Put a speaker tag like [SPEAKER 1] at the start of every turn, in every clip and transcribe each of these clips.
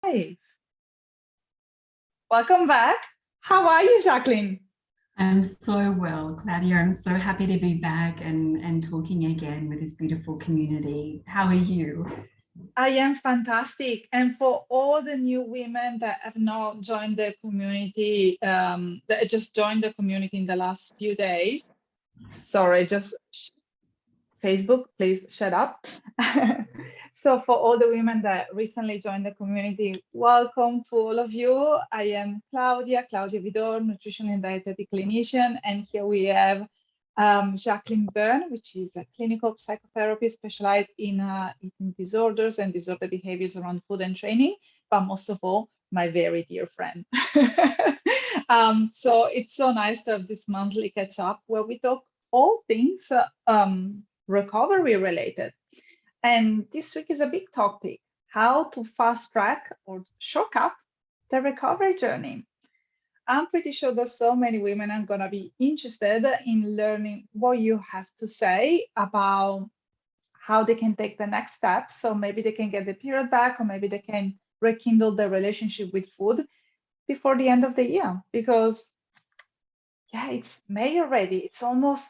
[SPEAKER 1] live. Welcome back. How are you, Jacqueline?
[SPEAKER 2] I'm so well, Claudia. I'm so happy to be back and talking again with this beautiful community. How are you?
[SPEAKER 1] I am fantastic. And for all the new women that have not joined the community, that just joined the community in the last few days, sorry, just Facebook, please shut up. So for all the women that recently joined the community, welcome to all of you. I am Claudia Vidor, nutrition and dietetic clinician. And here we have Jacqueline Byrne, which is a clinical psychotherapist specialized in eating disorders and disorder behaviors around food and training, but most of all, my very dear friend. So it's so nice to have this monthly catch up where we talk all things recovery related. And this week is a big topic, how to fast track or shortcut the recovery journey. I'm pretty sure that so many women are going to be interested in learning what you have to say about how they can take the next step. So maybe they can get the period back, or maybe they can rekindle their relationship with food before the end of the year. Because yeah, it's May already. It's almost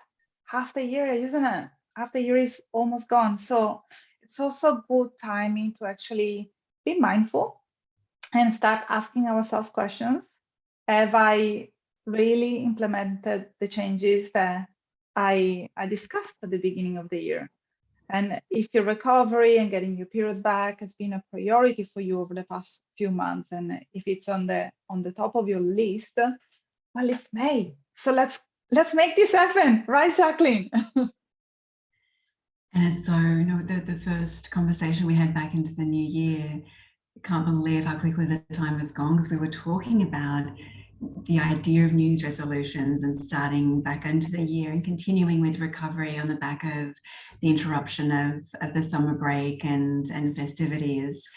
[SPEAKER 1] half the year, isn't it? Half the year is almost gone. So it's also good timing to actually be mindful and start asking ourselves questions. Have I really implemented the changes that I discussed at the beginning of the year? And if your recovery and getting your period back has been a priority for you over the past few months, and if it's on the top of your list, well, it's May. So let's make this happen, right, Jacqueline?
[SPEAKER 2] And it's so, the first conversation we had back into the new year, I can't believe how quickly the time has gone, because we were talking about the idea of New Year's resolutions and starting back into the year and continuing with recovery on the back of the interruption of the summer break and festivities.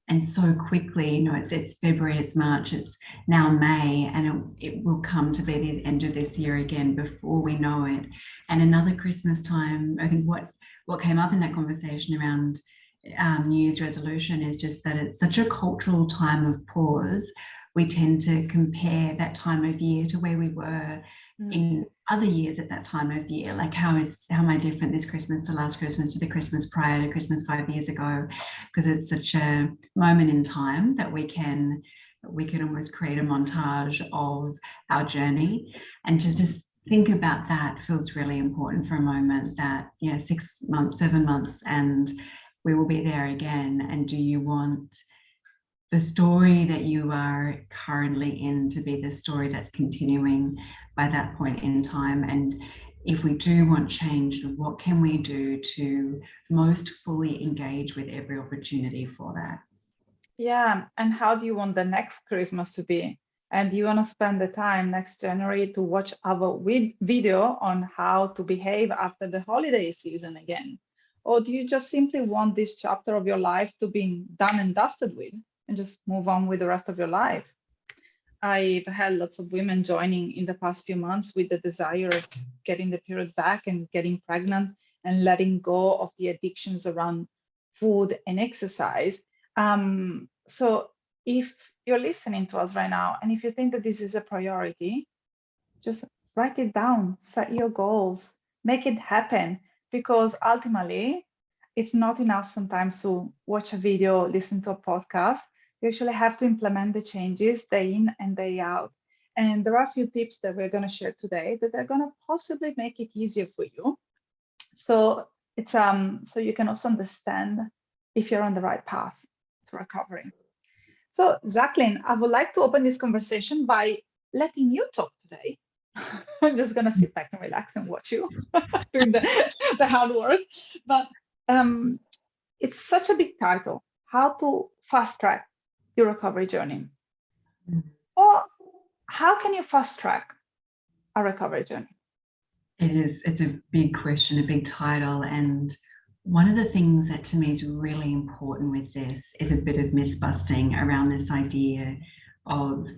[SPEAKER 2] And so quickly, it's February, it's March, it's now May, and it will come to be the end of this year again before we know it. And another Christmas time, I think what came up in that conversation around New Year's resolution is just that it's such a cultural time of pause. We tend to compare that time of year to where we were in other years at that time of year. Like how am I different this Christmas to last Christmas to the Christmas prior to Christmas 5 years ago? Because it's such a moment in time that we can almost create a montage of our journey. And to just think about that feels really important for a moment, that 6 months, 7 months, and we will be there again. And do you want the story that you are currently in to be the story that's continuing by that point in time? And if we do want change, what can we do to most fully engage with every opportunity for that?
[SPEAKER 1] Yeah, and how do you want the next Christmas to be? And do you want to spend the time next January to watch our video on how to behave after the holiday season again? Or do you just simply want this chapter of your life to be done and dusted with and just move on with the rest of your life? I've had lots of women joining in the past few months with the desire of getting the period back and getting pregnant and letting go of the addictions around food and exercise. So if you're listening to us right now, and if you think that this is a priority, just write it down, set your goals, make it happen, because ultimately it's not enough sometimes to watch a video, listen to a podcast. You actually have to implement the changes day in and day out. And there are a few tips that we're going to share today that are going to possibly make it easier for you. So it's so you can also understand if you're on the right path to recovery. So Jacqueline, I would like to open this conversation by letting you talk today. I'm just going to sit back and relax and watch you doing the hard work. But it's such a big title, how to fast track your recovery journey. Or how can you fast track a recovery journey?
[SPEAKER 2] It's a big question, a big title. And one of the things that to me is really important with this is a bit of myth busting around this idea of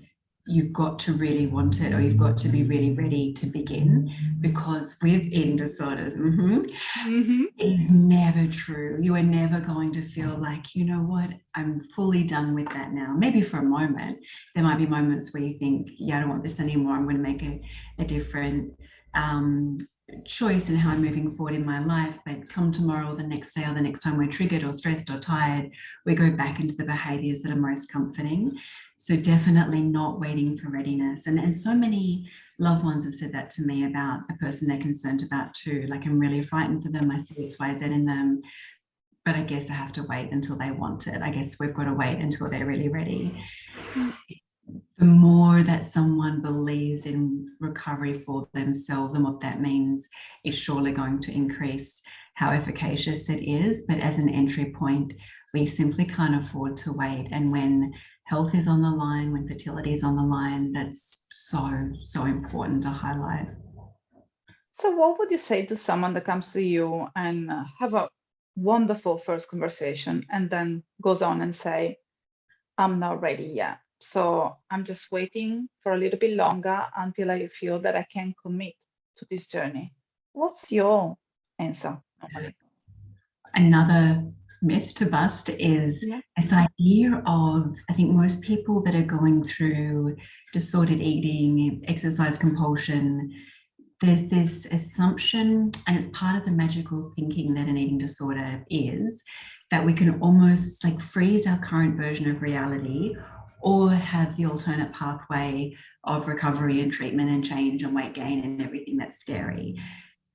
[SPEAKER 2] you've got to really want it, or you've got to be really ready to begin, because with eating disorders, it's never true. You are never going to feel like, you know what, I'm fully done with that now. Maybe for a moment. There might be moments where you think, yeah, I don't want this anymore. I'm going to make a different choice in how I'm moving forward in my life. But come tomorrow or the next day or the next time we're triggered or stressed or tired, we go back into the behaviors that are most comforting. So definitely not waiting for readiness. And so many loved ones have said that to me about a person they're concerned about too. Like, I'm really frightened for them. I see X, Y, Z in them, but I guess I have to wait until they want it. I guess we've got to wait until they're really ready. The more that someone believes in recovery for themselves and what that means is surely going to increase how efficacious it is. But as an entry point, we simply can't afford to wait. And when health is on the line, when fertility is on the line, that's so important to highlight.
[SPEAKER 1] So what would you say to someone that comes to you and have a wonderful first conversation and then goes on and say, I'm not ready yet. So I'm just waiting for a little bit longer until I feel that I can commit to this journey. What's your answer normally?
[SPEAKER 2] Another myth to bust is this idea of, I think most people that are going through disordered eating, exercise compulsion, there's this assumption, and it's part of the magical thinking that an eating disorder is, that we can almost like freeze our current version of reality or have the alternate pathway of recovery and treatment and change and weight gain and everything that's scary.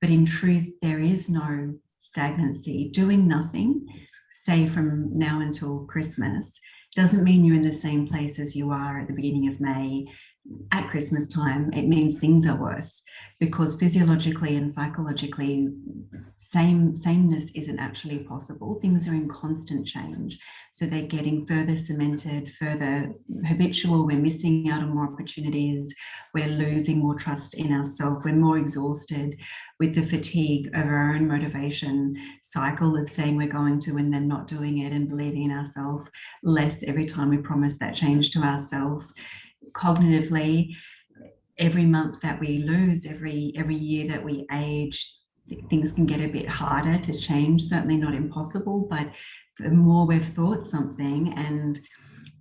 [SPEAKER 2] But in truth, there is no stagnancy. Doing nothing, say from now until Christmas, doesn't mean you're in the same place as you are at the beginning of May. At Christmas time, it means things are worse, because physiologically and psychologically, sameness isn't actually possible. Things are in constant change. So they're getting further cemented, further habitual. We're missing out on more opportunities. We're losing more trust in ourselves. We're more exhausted with the fatigue of our own motivation cycle of saying we're going to and then not doing it, and believing in ourselves less every time we promise that change to ourselves. Cognitively, every month that we lose, every year that we age, things can get a bit harder to change. Certainly not impossible, but the more we've thought something, and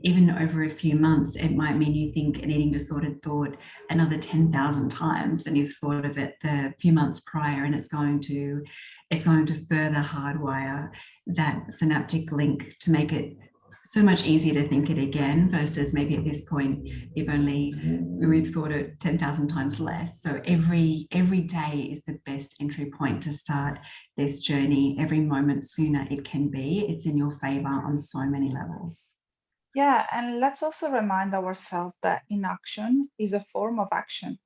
[SPEAKER 2] even over a few months, it might mean you think an eating disorder thought another 10,000 times than you've thought of it the few months prior, and it's going to further hardwire that synaptic link to make it so much easier to think it again, versus maybe at this point we've thought it 10,000 times less. So every day is the best entry point to start this journey. Every moment sooner it can be, it's in your favor on so many levels.
[SPEAKER 1] Yeah, and let's also remind ourselves that inaction is a form of action.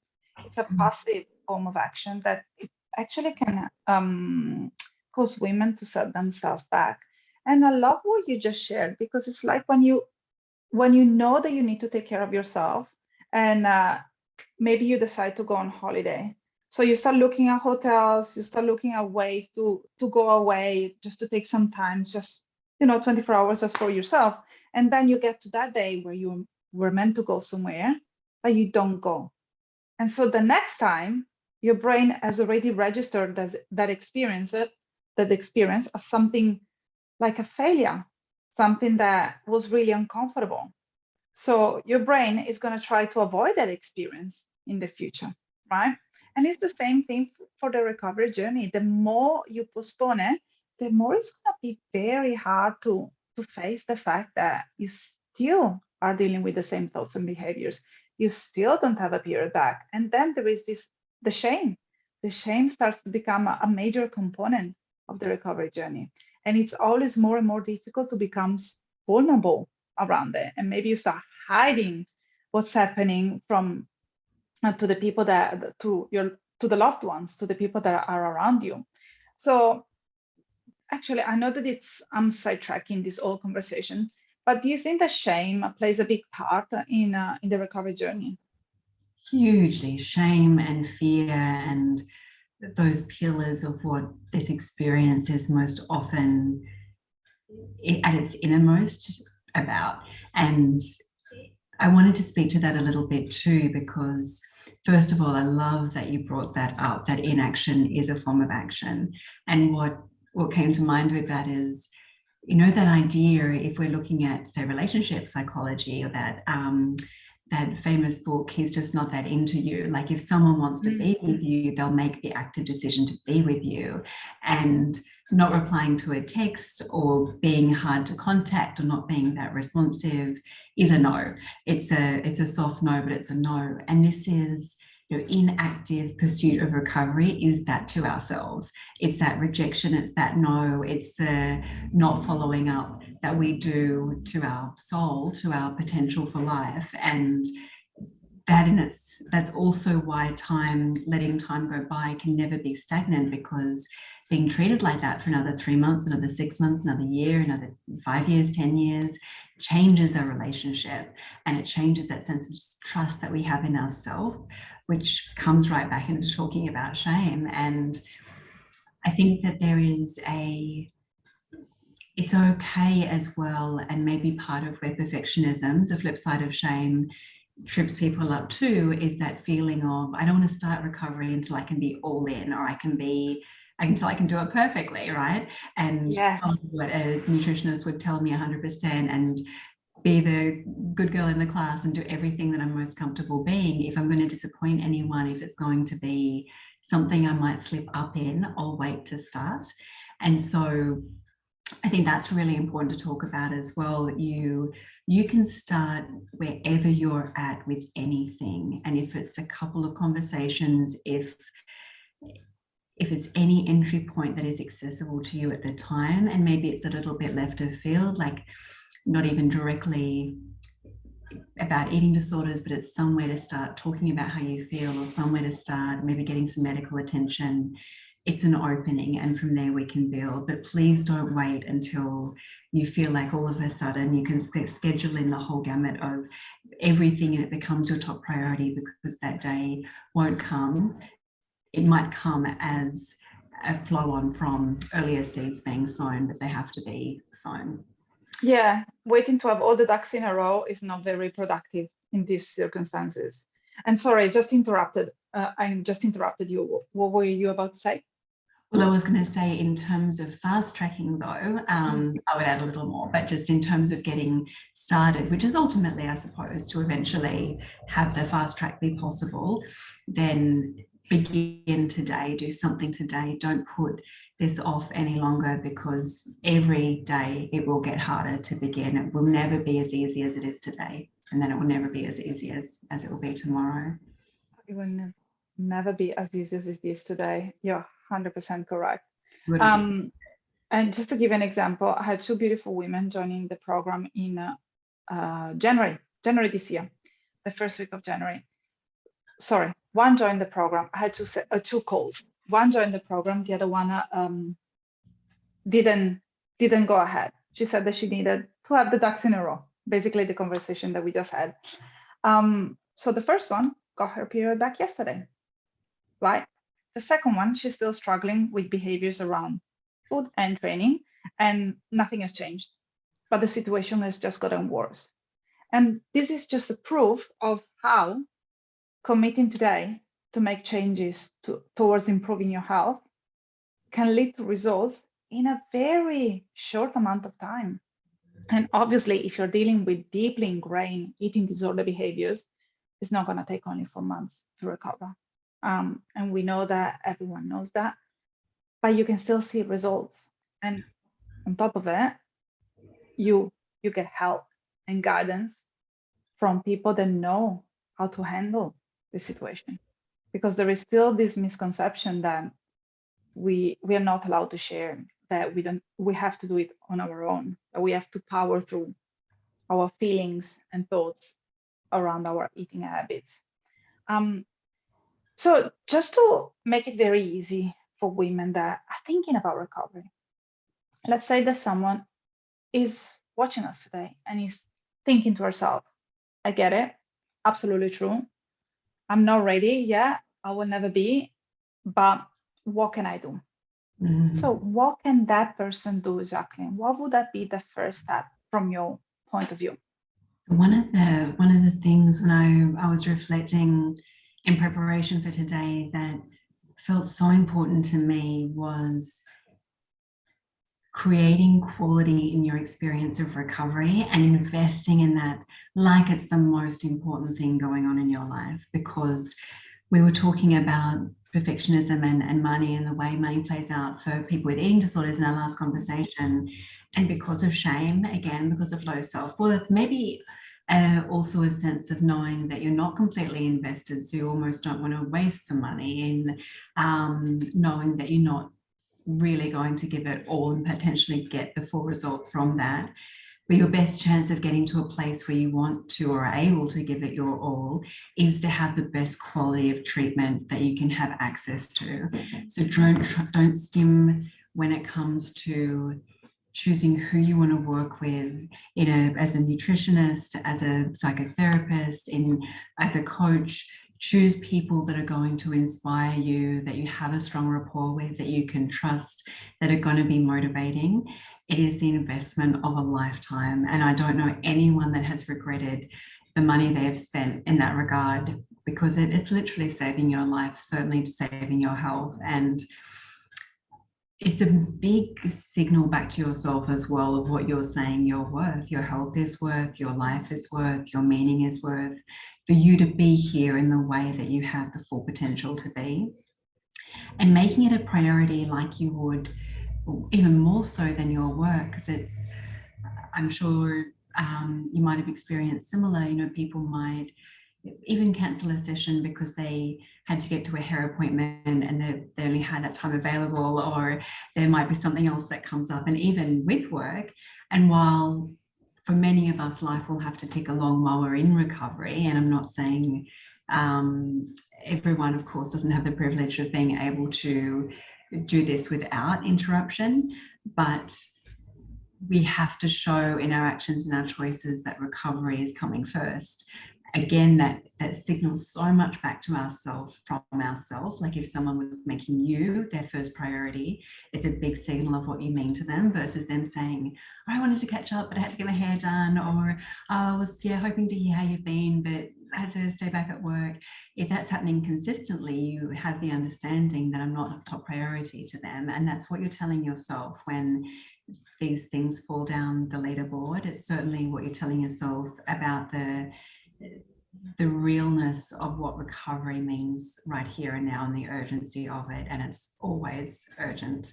[SPEAKER 1] It's a passive form of action that it actually can cause women to set themselves back. And I love what you just shared, because it's like when you know that you need to take care of yourself, and maybe you decide to go on holiday. So you start looking at hotels, you start looking at ways to go away, just to take some time, just 24 hours just for yourself. And then you get to that day where you were meant to go somewhere, but you don't go. And so the next time, your brain has already registered that experience as something like a failure, something that was really uncomfortable. So your brain is going to try to avoid that experience in the future, right? And it's the same thing for the recovery journey. The more you postpone it, the more it's going to be very hard to face the fact that you still are dealing with the same thoughts and behaviors. You still don't have a period back. And then there is the shame. The shame starts to become a major component of the recovery journey. And it's always more and more difficult to become vulnerable around it. And maybe you start hiding what's happening from to the people to the loved ones, to the people that are around you. So actually, I know that I'm sidetracking this whole conversation, but do you think that shame plays a big part in the recovery journey?
[SPEAKER 2] Hugely. Shame and fear and those pillars of what this experience is most often at its innermost about. And I wanted to speak to that a little bit too, because first of all, I love that you brought that up, that inaction is a form of action. And what came to mind with that is, that idea, if we're looking at, say, relationship psychology, or that famous book, He's Just Not That Into You. Like, if someone wants to be with you, they'll make the active decision to be with you. And not replying to a text, or being hard to contact, or not being that responsive is a no. It's a soft no, but it's a no. And this is, inactive pursuit of recovery is that to ourselves. It's that rejection, it's that no, it's the not following up that we do to our soul, to our potential for life. And that's also why letting time go by can never be stagnant, because being treated like that for another 3 months, another 6 months, another year, another 5 years, 10 years, changes our relationship, and it changes that sense of trust that we have in ourselves, which comes right back into talking about shame. And I think that it's okay as well, and maybe part of where perfectionism, the flip side of shame, trips people up too, is that feeling of, I don't want to start recovery until I can be all in, or until I can do it perfectly, right? And
[SPEAKER 1] Yes.
[SPEAKER 2] follow what a nutritionist would tell me 100%, and be the good girl in the class and do everything that I'm most comfortable being. If I'm going to disappoint anyone, if it's going to be something I might slip up in, I'll wait to start. And so I think that's really important to talk about as well. You can start wherever you're at with anything. And if it's a couple of conversations, if it's any entry point that is accessible to you at the time, and maybe it's a little bit left of field, like not even directly about eating disorders, but it's somewhere to start talking about how you feel, or somewhere to start maybe getting some medical attention. It's an opening, and from there we can build. But please don't wait until you feel like all of a sudden you can schedule in the whole gamut of everything and it becomes your top priority, because that day won't come. It might come as a flow on from earlier seeds being sown, but they have to be sown.
[SPEAKER 1] Yeah, waiting to have all the ducks in a row is not very productive in these circumstances. And sorry, I just interrupted you. What were you about to say?
[SPEAKER 2] Well, I was going to say, in terms of fast tracking though, I would add a little more, but just in terms of getting started, which is ultimately, I suppose, to eventually have the fast track be possible, then begin today, do something today. Don't put this off any longer, because every day it will get harder to begin. It will never be as easy as it is today, and then it will never be as easy as it will be tomorrow.
[SPEAKER 1] It will never be as easy as it is today. You're 100% correct. And just to give an example, I had 2 beautiful women joining the program in January this year, the first week of January. Sorry, one joined the program. I had 2 calls. One joined the program, the other one didn't go ahead. She said that she needed to have the ducks in a row, basically the conversation that we just had. So the first one got her period back yesterday, right? The second one, she's still struggling with behaviors around food and training, and nothing has changed, but the situation has just gotten worse. And this is just a proof of how committing today to make changes towards improving your health can lead to results in a very short amount of time. And obviously, if you're dealing with deeply ingrained eating disorder behaviors, it's not going to take only 4 months to recover. And we know that, everyone knows that, but you can still see results. And on top of it, you get help and guidance from people that know how to handle the situation. Because there is still this misconception that we are not allowed to share, that we have to do it on our own, that we have to power through our feelings and thoughts around our eating habits. So just to make it very easy for women that are thinking about recovery, let's say that someone is watching us today and is thinking to herself, I get it, absolutely true. I'm not ready yet, I will never be, but what can I do? So what can that person do, Jacqueline? What would that be the first step from your point of view?
[SPEAKER 2] One of the things when I was reflecting in preparation for today that felt so important to me was creating quality in your experience of recovery and investing in that like it's the most important thing going on in your life. Because we were talking about perfectionism and money and the way money plays out for people with eating disorders in our last conversation. And because of shame, again, because of low self-worth, maybe also a sense of knowing that you're not completely invested, so you almost don't want to waste the money in knowing that you're not really going to give it all and potentially get the full result from that. But your best chance of getting to a place where you want to or are able to give it your all is to have the best quality of treatment that you can have access to. So don't skim when it comes to choosing who you want to work with as a nutritionist, as a psychotherapist, as a coach. Choose people that are going to inspire you, that you have a strong rapport with, that you can trust, that are going to be motivating. It is the investment of a lifetime. And I don't know anyone that has regretted the money they have spent in that regard, because it's literally saving your life, certainly saving your health. And it's a big signal back to yourself as well of what you're saying you're worth. Your health is worth, your life is worth, your meaning is worth, for you to be here in the way that you have the full potential to be. And making it a priority like you would, even more so than your work, because I'm sure you might have experienced similar, people might even cancel a session because they had to get to a hair appointment and they only had that time available, or there might be something else that comes up. And even with work, and while for many of us life will have to tick along while we're in recovery, and I'm not saying everyone of course doesn't have the privilege of being able to do this without interruption, but we have to show in our actions and our choices that recovery is coming first. Again, that signals so much back to ourselves, from ourselves. Like if someone was making you their first priority, it's a big signal of what you mean to them, versus them saying, I wanted to catch up, but I had to get my hair done, or I was hoping to hear how you've been, but I had to stay back at work. If that's happening consistently, you have the understanding that I'm not a top priority to them. And that's what you're telling yourself when these things fall down the leaderboard. It's certainly what you're telling yourself about the realness of what recovery means right here and now, and the urgency of it. And it's always urgent.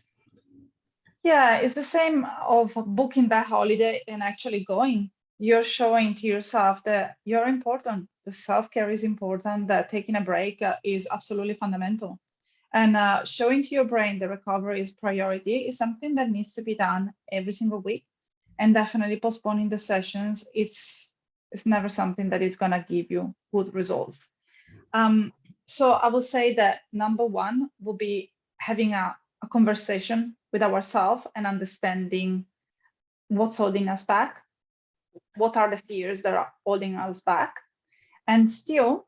[SPEAKER 1] Yeah, it's the same of booking that holiday and actually going. You're showing to yourself that you're important. The self-care is important, that taking a break is absolutely fundamental. And showing to your brain the recovery is priority is something that needs to be done every single week. And definitely postponing the sessions, it's never something that is going to give you good results. So I would say that number one will be having a conversation with ourselves and understanding what's holding us back, what are the fears that are holding us back, and still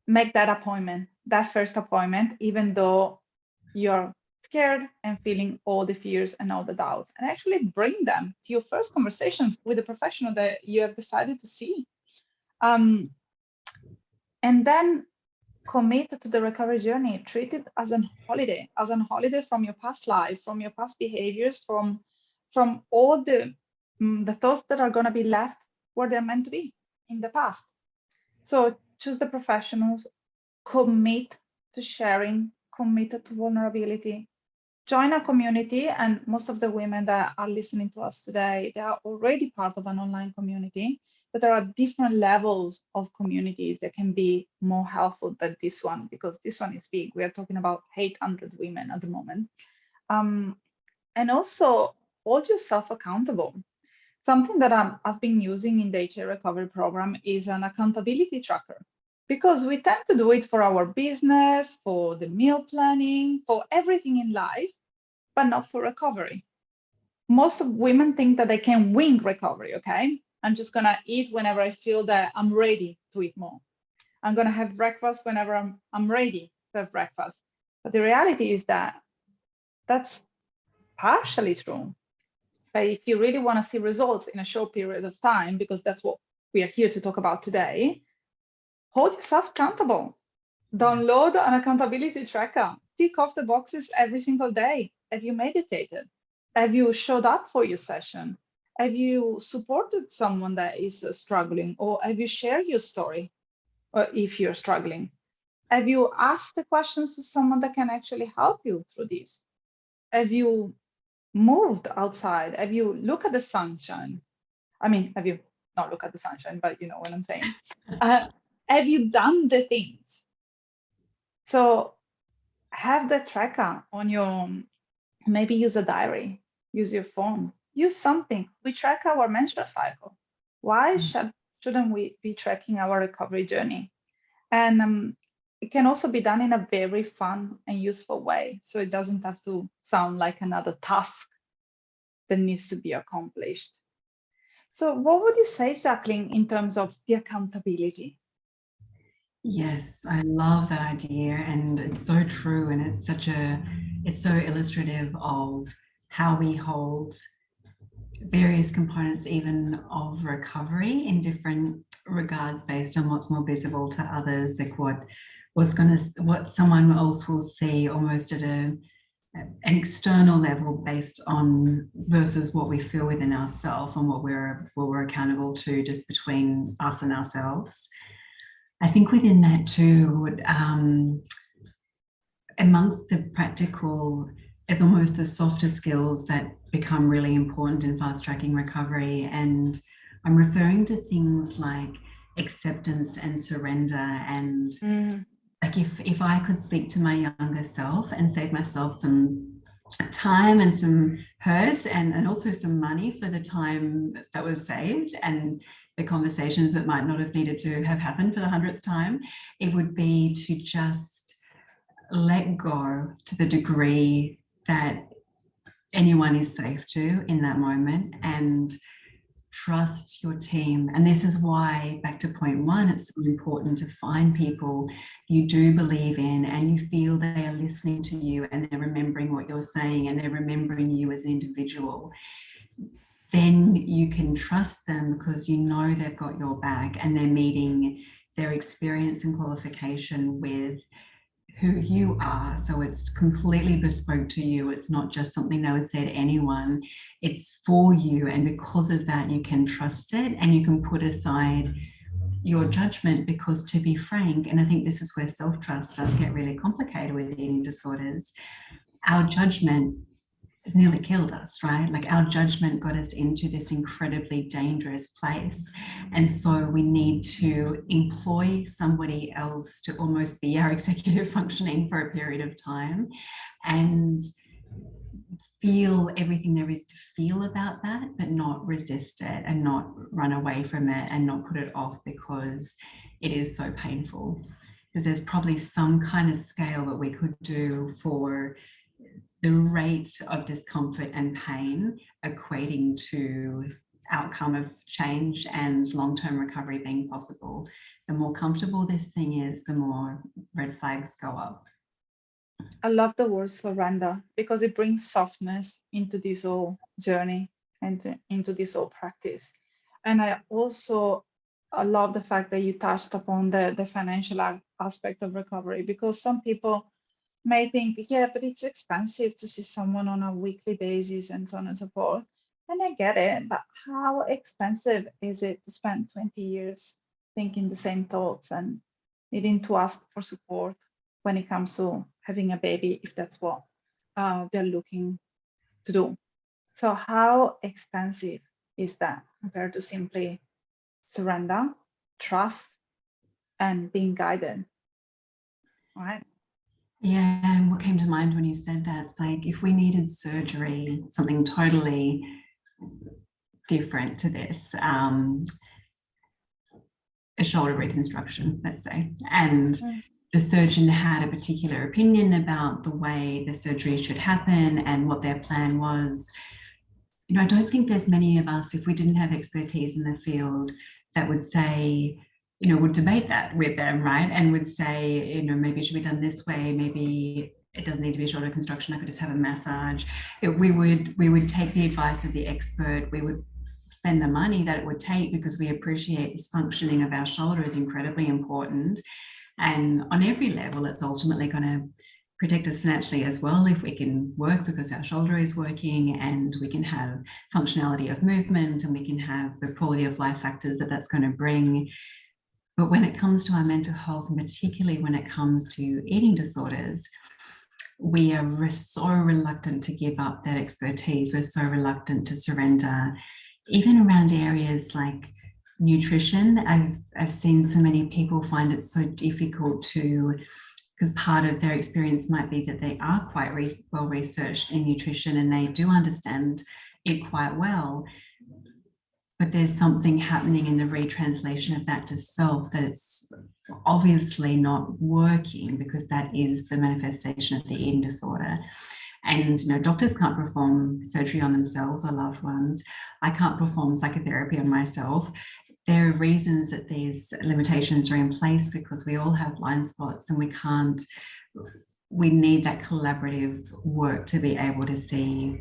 [SPEAKER 1] make that appointment, that first appointment, even though you're scared and feeling all the fears and all the doubts, and actually bring them to your first conversations with the professional that you have decided to see. And then commit to the recovery journey. Treat it as a holiday from your past life, from your past behaviors, from all the thoughts that are going to be left where they're meant to be in the past. So choose the professionals, commit to sharing, commit to vulnerability, join a community. And most of the women that are listening to us today, they are already part of an online community, but there are different levels of communities that can be more helpful than this one, because this one is big. We are talking about 800 women at the moment. And also hold yourself accountable. Something that I've been using in the HA recovery program is an accountability tracker, because we tend to do it for our business, for the meal planning, for everything in life, but not for recovery. Most of women think that they can wing recovery, okay? I'm just gonna eat whenever I feel that I'm ready to eat more. I'm gonna have breakfast whenever I'm ready to have breakfast. But the reality is that that's partially true. But if you really wanna see results in a short period of time, because that's what we are here to talk about today, hold yourself accountable. Download an accountability tracker. Tick off the boxes every single day. Have you meditated? Have you showed up for your session? Have you supported someone that is struggling? Or have you shared your story if you're struggling? Have you asked the questions to someone that can actually help you through this? Have you moved outside? Have you looked at the sunshine? I mean, have you not looked at the sunshine, but you know what I'm saying. Have you done the things? So have the tracker on your, maybe use a diary, use your phone, use something. We track our menstrual cycle. Why shouldn't we be tracking our recovery journey? And it can also be done in a very fun and useful way. So it doesn't have to sound like another task that needs to be accomplished. So what would you say, Jacqueline, in terms of the accountability?
[SPEAKER 2] Yes, I love that idea, and it's so true, and it's so illustrative of how we hold various components even of recovery in different regards based on what's more visible to others, like what someone else will see almost at an external level based on versus what we feel within ourselves and what we're accountable to just between us and ourselves. I think within that too, amongst the practical is almost the softer skills that become really important in fast tracking recovery. And I'm referring to things like acceptance and surrender. And like if I could speak to my younger self and save myself some time and some hurt and also some money for the time that was saved and the conversations that might not have needed to have happened for the 100th time, it would be to just let go to the degree that anyone is safe to in that moment, and trust your team. And this is why, back to point one, it's so important to find people you do believe in and you feel they are listening to you and they're remembering what you're saying and they're remembering you as an individual. Then you can trust them because you know they've got your back and they're meeting their experience and qualification with who you are. So it's completely bespoke to you. It's not just something they would say to anyone. It's for you. And because of that, you can trust it and you can put aside your judgment, because to be frank, and I think this is where self-trust does get really complicated with eating disorders, our judgment has nearly killed us, right? Like our judgment got us into this incredibly dangerous place. And so we need to employ somebody else to almost be our executive functioning for a period of time and feel everything there is to feel about that, but not resist it and not run away from it and not put it off because it is so painful. Because there's probably some kind of scale that we could do for the rate of discomfort and pain equating to outcome of change and long-term recovery being possible. The more comfortable this thing is, the more red flags go up.
[SPEAKER 1] I love the word surrender because it brings softness into this whole journey and into this whole practice. And I love the fact that you touched upon the financial aspect of recovery, because some people may think, yeah, but it's expensive to see someone on a weekly basis and so on and so forth. And I get it, but how expensive is it to spend 20 years thinking the same thoughts and needing to ask for support when it comes to having a baby, if that's what they're looking to do? So how expensive is that compared to simply surrender, trust, and being guided, right?
[SPEAKER 2] Yeah, and what came to mind when you said that, it's like if we needed surgery, something totally different to this, a shoulder reconstruction, let's say, and the surgeon had a particular opinion about the way the surgery should happen and what their plan was. You know, I don't think there's many of us, if we didn't have expertise in the field, that would say, you know, would debate that with them, right? And would say, you know, maybe it should be done this way, maybe it doesn't need to be a shoulder reconstruction, I could just have a massage. We would take the advice of the expert, we would spend the money that it would take, because we appreciate this functioning of our shoulder is incredibly important. And on every level, it's ultimately going to protect us financially as well if we can work because our shoulder is working, and we can have functionality of movement, and we can have the quality of life factors that that's going to bring. But when it comes to our mental health, and particularly when it comes to eating disorders, we are so reluctant to give up that expertise. We're so reluctant to surrender, even around areas like nutrition. I've seen so many people find it so difficult to, because part of their experience might be that they are quite well researched in nutrition and they do understand it quite well, but there's something happening in the retranslation of that to self that it's obviously not working, because that is the manifestation of the eating disorder. And doctors can't perform surgery on themselves or loved ones. I can't perform psychotherapy on myself. There are reasons that these limitations are in place, because we all have blind spots, and we need that collaborative work to be able to see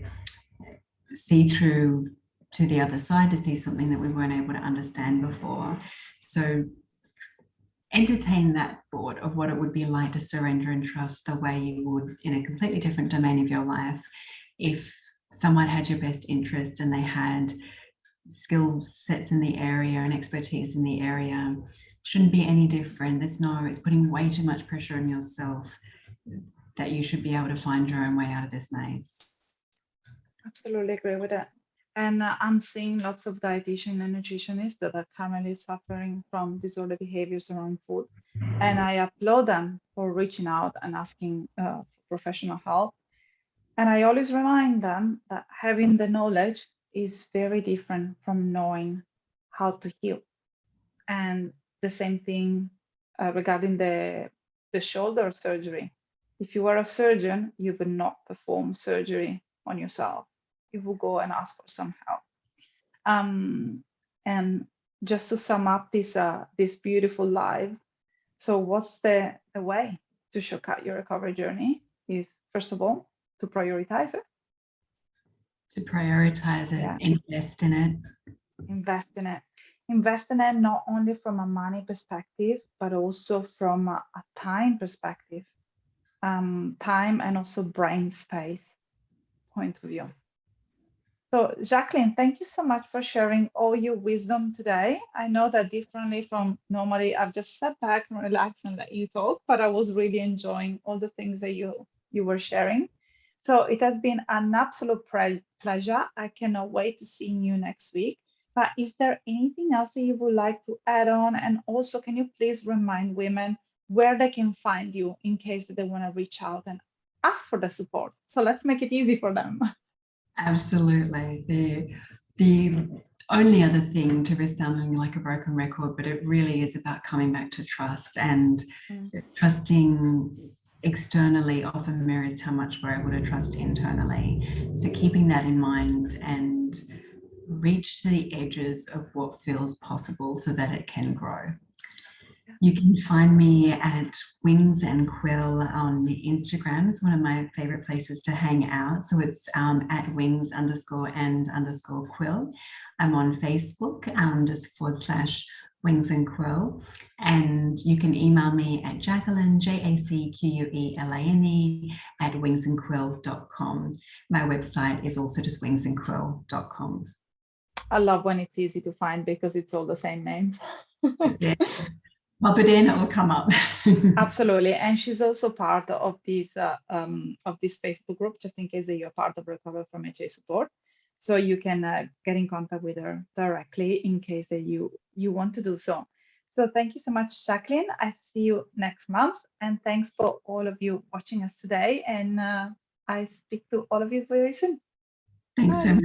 [SPEAKER 2] through to the other side, to see something that we weren't able to understand before. So entertain that thought of what it would be like to surrender and trust the way you would in a completely different domain of your life. If someone had your best interest and they had skill sets in the area and expertise in the area, shouldn't be any different. It's putting way too much pressure on yourself, that you should be able to find your own way out of this maze.
[SPEAKER 1] Absolutely agree with that. And I'm seeing lots of dietitians and nutritionists that are currently suffering from disordered behaviors around food. And I applaud them for reaching out and asking for professional help. And I always remind them that having the knowledge is very different from knowing how to heal. And the same thing regarding the shoulder surgery. If you are a surgeon, you would not perform surgery on yourself. You will go and ask for some help. And just to sum up this beautiful live, so what's the way to shortcut your recovery journey is, first of all, to prioritize it.
[SPEAKER 2] Yeah. Invest in it.
[SPEAKER 1] Invest in it. Invest in it not only from a money perspective, but also from a time perspective. Time and also brain space point of view. So Jacqueline, thank you so much for sharing all your wisdom today. I know that differently from normally, I've just sat back and relaxed and let you talk, but I was really enjoying all the things that you were sharing. So it has been an absolute pleasure. I cannot wait to see you next week. But is there anything else that you would like to add on? And also, can you please remind women where they can find you in case they want to reach out and ask for the support? So let's make it easy for them.
[SPEAKER 2] Absolutely. The only other thing, to be sounding like a broken record, but it really is about coming back to trust, and trusting externally often mirrors how much we're able to trust internally. So keeping that in mind, and reach to the edges of what feels possible so that it can grow. You can find me at Wings and Quill on Instagram. It's one of my favorite places to hang out. So it's at wings_and_quill. I'm on Facebook, just /Wings and Quill. And you can email me at Jacqueline, JACQUELANE @wingsandquill.com. My website is also just wingsandquill.com.
[SPEAKER 1] I love when it's easy to find because it's all the same name.
[SPEAKER 2] Yeah. Pop it in, it will come up.
[SPEAKER 1] Absolutely. And she's also part of this Facebook group, just in case that you're part of Recover from HA Support. So you can get in contact with her directly in case that you want to do so. So thank you so much, Jacqueline. I see you next month. And thanks for all of you watching us today. And I speak to all of you very soon.
[SPEAKER 2] Thanks so much.